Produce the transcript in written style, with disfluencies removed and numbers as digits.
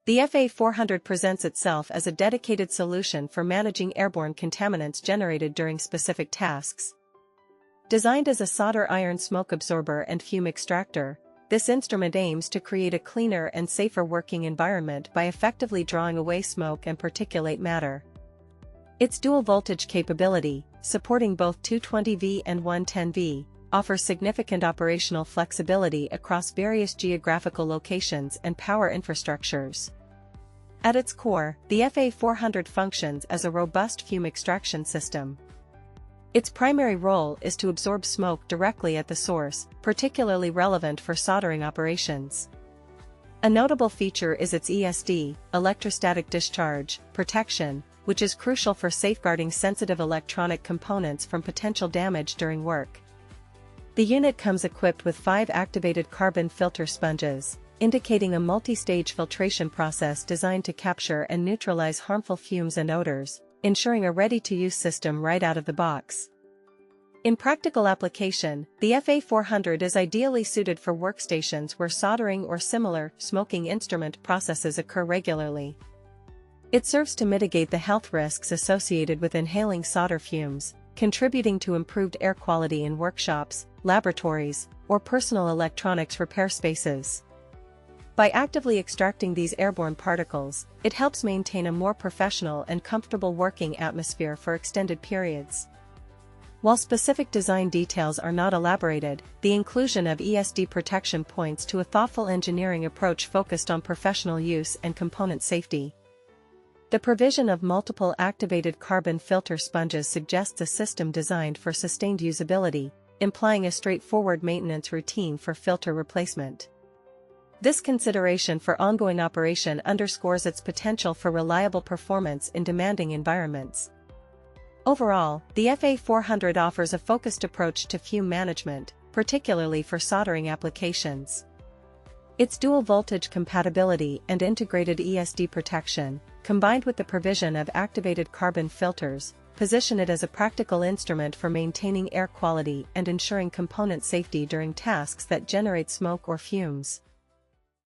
The Fa-400 presents itself as a dedicated solution for managing airborne contaminants generated during specific tasks. Designed as a solder iron smoke absorber and fume extractor, this instrument aims to create a cleaner and safer working environment by effectively drawing away smoke and particulate matter. Its dual voltage capability, supporting both 220V and 110V, offers significant operational flexibility across various geographical locations and power infrastructures. At its core, the Fa-400 functions as a robust fume extraction system. Its primary role is to absorb smoke directly at the source, particularly relevant for soldering operations. A notable feature is its ESD, electrostatic discharge, protection, which is crucial for safeguarding sensitive electronic components from potential damage during work. The unit comes equipped with 5 activated carbon filter sponges, indicating a multi-stage filtration process designed to capture and neutralize harmful fumes and odors, ensuring a ready-to-use system right out of the box. In practical application, the Fa-400 is ideally suited for workstations where soldering or similar smoking instrument processes occur regularly. It serves to mitigate the health risks associated with inhaling solder fumes, contributing to improved air quality in workshops, laboratories, or personal electronics repair spaces. By actively extracting these airborne particles, it helps maintain a more professional and comfortable working atmosphere for extended periods. While specific design details are not elaborated, the inclusion of ESD protection points to a thoughtful engineering approach focused on professional use and component safety. The provision of multiple activated carbon filter sponges suggests a system designed for sustained usability, implying a straightforward maintenance routine for filter replacement. This consideration for ongoing operation underscores its potential for reliable performance in demanding environments. Overall, the Fa-400 offers a focused approach to fume management, particularly for soldering applications. Its dual voltage compatibility and integrated ESD protection, combined with the provision of activated carbon filters, position it as a practical instrument for maintaining air quality and ensuring component safety during tasks that generate smoke or fumes.